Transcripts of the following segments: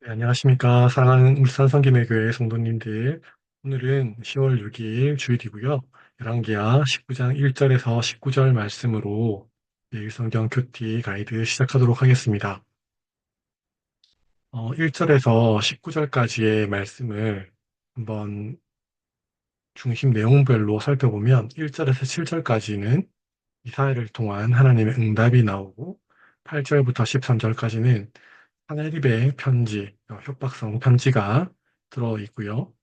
네, 안녕하십니까. 사랑하는 울산 성김의교회 성도님들. 오늘은 10월 6일 주일이고요. 열왕기하 19장 1절에서 19절 말씀으로 매일 성경 큐티 가이드 시작하도록 하겠습니다. 1절에서 19절까지의 말씀을 한번 중심 내용별로 살펴보면 1절에서 7절까지는 이사야를 통한 하나님의 응답이 나오고 8절부터 13절까지는 하늘입의 편지, 협박성 편지가 들어 있고요.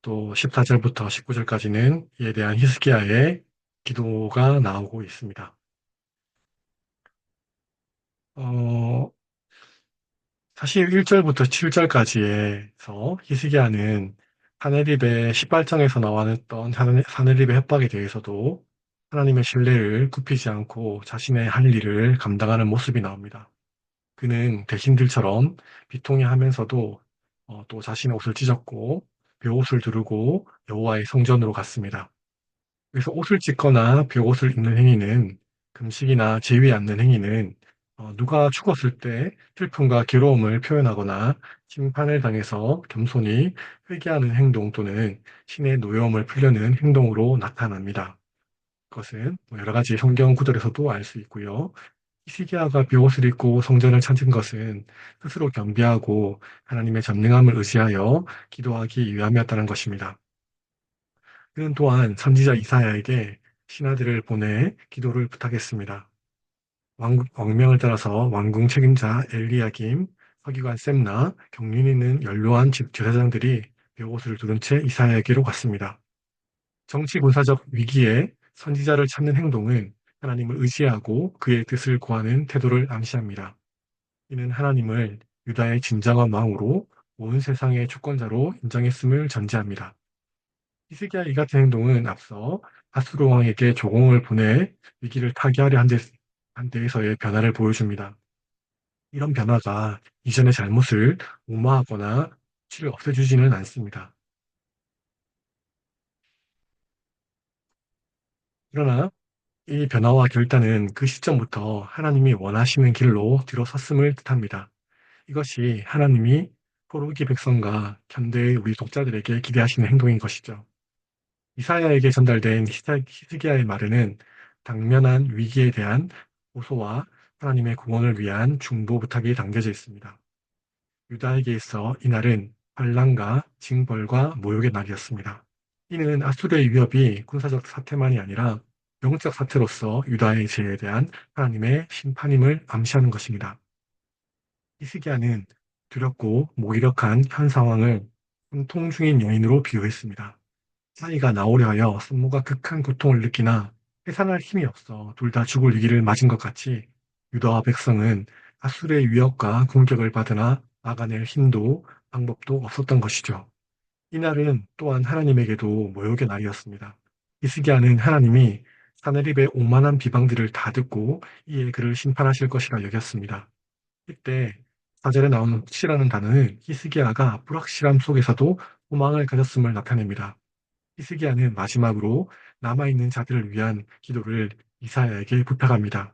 또 14절부터 19절까지는 이에 대한 히스기야의 기도가 나오고 있습니다. 어, 사실 1절부터 7절까지에서 히스기야는 하늘입의 18장에서 나왔던 하늘입의 협박에 대해서도 하나님의 신뢰를 굽히지 않고 자신의 할 일을 감당하는 모습이 나옵니다. 그는 대신들처럼 비통해하면서도 또 자신의 옷을 찢었고 벼옷을 두르고 여호와의 성전으로 갔습니다. 그래서 옷을 찢거나 벼옷을 입는 행위는 금식이나 제위 않는 행위는 누가 죽었을 때 슬픔과 괴로움을 표현하거나 심판을 당해서 겸손히 회개하는 행동 또는 신의 노여움을 풀려는 행동으로 나타납니다. 그것은 여러 가지 성경 구절에서도 알 수 있고요. 히스기야가 벼옷을 입고 성전을 찾은 것은 스스로 겸비하고 하나님의 전능함을 의지하여 기도하기 위함이었다는 것입니다. 그는 또한 선지자 이사야에게 신하들을 보내 기도를 부탁했습니다. 왕명을 따라서 왕궁 책임자 엘리야김, 서기관 셈나, 경륜 있는 연로한 제사장들이 벼옷을 두른 채 이사야에게로 갔습니다. 정치 군사적 위기에 선지자를 찾는 행동은 하나님을 의지하고 그의 뜻을 구하는 태도를 암시합니다. 이는 하나님을 유다의 진정한 왕으로 온 세상의 주권자로 인정했음을 전제합니다. 히스기야 이 같은 행동은 앞서 하스로 왕에게 조공을 보내 위기를 타개하려 한 데에서의 변화를 보여줍니다. 이런 변화가 이전의 잘못을 무마하거나 치를 없애주지는 않습니다. 그러나 이 변화와 결단은 그 시점부터 하나님이 원하시는 길로 들어섰음을 뜻합니다. 이것이 하나님이 포로기 백성과 현대의 우리 독자들에게 기대하시는 행동인 것이죠. 이사야에게 전달된 히스기야의 말에는 당면한 위기에 대한 호소와 하나님의 구원을 위한 중보 부탁이 담겨져 있습니다. 유다에게 있어 이날은 환란과 징벌과 모욕의 날이었습니다. 이는 아수르의 위협이 군사적 사태만이 아니라 영적 사태로서 유다의 죄에 대한 하나님의 심판임을 암시하는 것입니다. 히스기야는 두렵고 무기력한 현 상황을 분통 중인 여인으로 비유했습니다. 아이가 나오려 하여 산모가 극한 고통을 느끼나 해산할 힘이 없어 둘 다 죽을 위기를 맞은 것 같이 유다와 백성은 아수르의 위협과 공격을 받으나 막아낼 힘도 방법도 없었던 것이죠. 이날은 또한 하나님에게도 모욕의 날이었습니다. 히스기야는 하나님이 사내립의 오만한 비방들을 다 듣고 이에 그를 심판하실 것이라 여겼습니다. 이때 4절에 나오는 혹시라는 단어는 히스기야가 불확실함 속에서도 소망을 가졌음을 나타냅니다. 히스기야는 마지막으로 남아있는 자들을 위한 기도를 이사야에게 부탁합니다.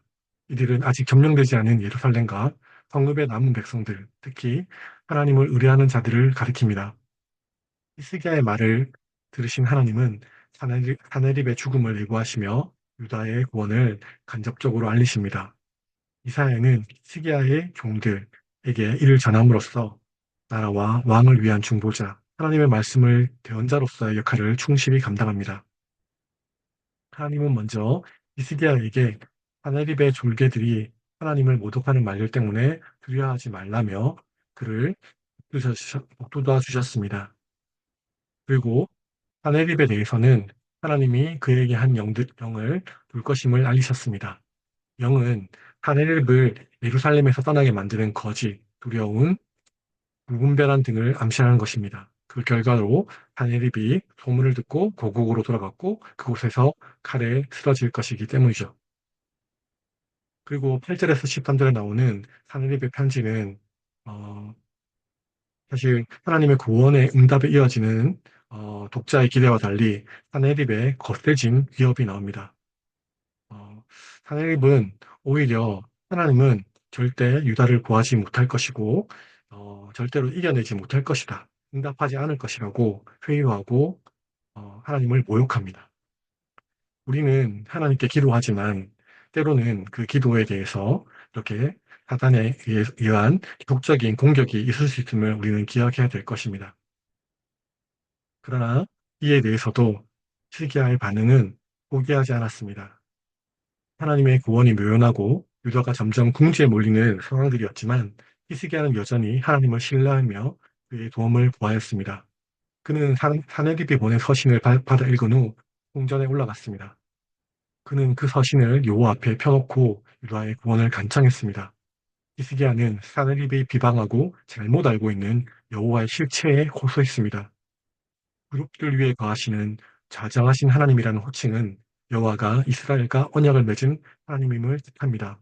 이들은 아직 점령되지 않은 예루살렘과 성읍에 남은 백성들, 특히 하나님을 의뢰하는 자들을 가리킵니다. 히스기야의 말을 들으신 하나님은 사네립의 죽음을 예고하시며 유다의 구원을 간접적으로 알리십니다. 이사야는 히스기야의 종들에게 이를 전함으로써 나라와 왕을 위한 중보자, 하나님의 말씀을 대언자로서의 역할을 충실히 감당합니다. 하나님은 먼저 히스기야에게 하늘입의 졸개들이 하나님을 모독하는 말들 때문에 두려워하지 말라며 그를 북돋아 주셨습니다. 그리고 하늘입에 대해서는 하나님이 그에게 한 영을 둘 것임을 알리셨습니다. 영은 하늘입을 예루살렘에서 떠나게 만드는 거짓, 두려움, 불분별한 등을 암시하는 것입니다. 그 결과로 다니엘이 소문을 듣고 고국으로 돌아갔고 그곳에서 칼에 쓰러질 것이기 때문이죠. 그리고 8절에서 13절에 나오는 하늘입의 편지는 어, 사실 하나님의 구원의 응답에 이어지는 독자의 기대와 달리 하늘입의 거세진 위협이 나옵니다. 어, 하늘입은 오히려 하나님은 절대 유다를 구하지 못할 것이고 절대로 이겨내지 못할 것이다. 응답하지 않을 것이라고 회유하고 하나님을 모욕합니다. 우리는 하나님께 기도하지만 때로는 그 기도에 대해서 이렇게 사단에 의한 독적인 공격이 있을 수 있음을 우리는 기억해야 될 것입니다. 그러나 이에 대해서도 시기야의 반응은 포기하지 않았습니다. 하나님의 구원이 묘연하고 유다가 점점 궁지에 몰리는 상황들이었지만 히스기야는 여전히 하나님을 신뢰하며 그의 도움을 구하였습니다. 그는 사내립이 보낸 서신을 받아 읽은 후 궁전에 올라갔습니다. 그는 그 서신을 여호와 앞에 펴놓고 유다의 구원을 간청했습니다. 히스기야는 사내립이 비방하고 잘못 알고 있는 여호와의 실체에 호소했습니다. 그룹들 위에 거하시는 자정하신 하나님이라는 호칭은 여호와가 이스라엘과 언약을 맺은 하나님임을 뜻합니다.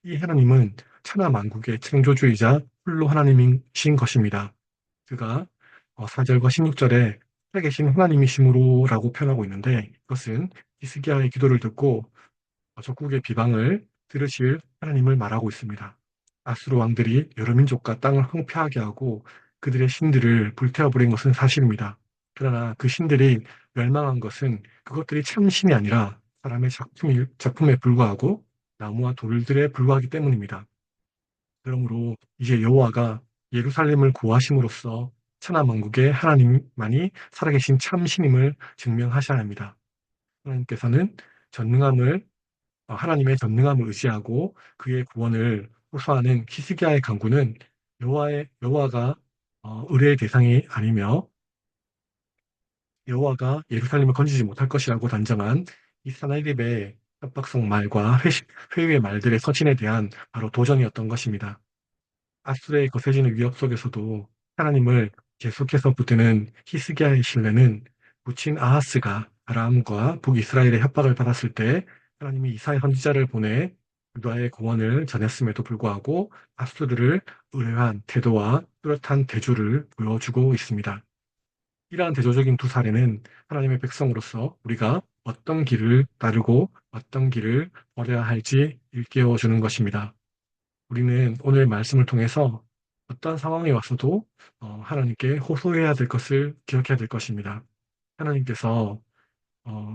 이 하나님은 천하 만국의 창조주이자 홀로 하나님이신 것입니다. 그가 4절과 16절에 살아계신 하나님이심으로라고 표현하고 있는데 이것은 히스기야의 기도를 듣고 적국의 비방을 들으실 하나님을 말하고 있습니다. 아수르 왕들이 여러 민족과 땅을 황폐하게 하고 그들의 신들을 불태워버린 것은 사실입니다. 그러나 그 신들이 멸망한 것은 그것들이 참 신이 아니라 사람의 작품에 불과하고 나무와 돌들에 불과하기 때문입니다. 그러므로 이제 여호와가 예루살렘을 구하심으로써 천하 만국의 하나님만이 살아계신 참 신임을 증명하셔야 합니다. 하나님께서는 전능함을 하나님의 전능함을 의지하고 그의 구원을 호소하는 히스기야의 간구는 여호와가 의뢰의 대상이 아니며 여호와가 예루살렘을 건지지 못할 것이라고 단정한 이 사나립의 협박성 말과 회유의 말들의 서신에 대한 바로 도전이었던 것입니다. 아수르의 거세지는 위협 속에서도 하나님을 계속해서 붙드는 히스기야의 신뢰는 부친 아하스가 아람과 북이스라엘의 협박을 받았을 때 하나님이 이사야 선지자를 보내 유다의 구원을 전했음에도 불구하고 아수르를 의뢰한 태도와 뚜렷한 대조를 보여주고 있습니다. 이러한 대조적인 두 사례는 하나님의 백성으로서 우리가 어떤 길을 따르고 어떤 길을 버려야 할지 일깨워 주는 것입니다. 우리는 오늘 말씀을 통해서 어떤 상황이 왔어도 하나님께 호소해야 될 것을 기억해야 될 것입니다. 하나님께서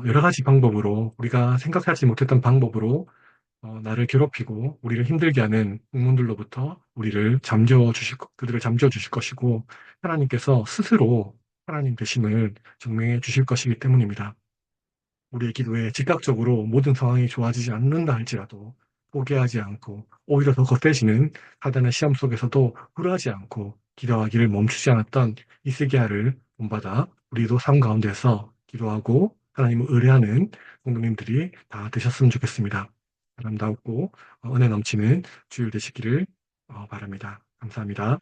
여러 가지 방법으로 우리가 생각하지 못했던 방법으로 나를 괴롭히고 우리를 힘들게 하는 국문들로부터 그들을 잠재워 주실 것이고 하나님께서 스스로 하나님 되심을 증명해 주실 것이기 때문입니다. 우리의 기도에 즉각적으로 모든 상황이 좋아지지 않는다 할지라도 포기하지 않고 오히려 더 거세지는 사단의 시험 속에서도 불하지 않고 기도하기를 멈추지 않았던 히스기야를 본받아 우리도 삶 가운데서 기도하고 하나님을 의뢰하는 성도님들이 다 되셨으면 좋겠습니다. 아름답고 은혜 넘치는 주일 되시기를 바랍니다. 감사합니다.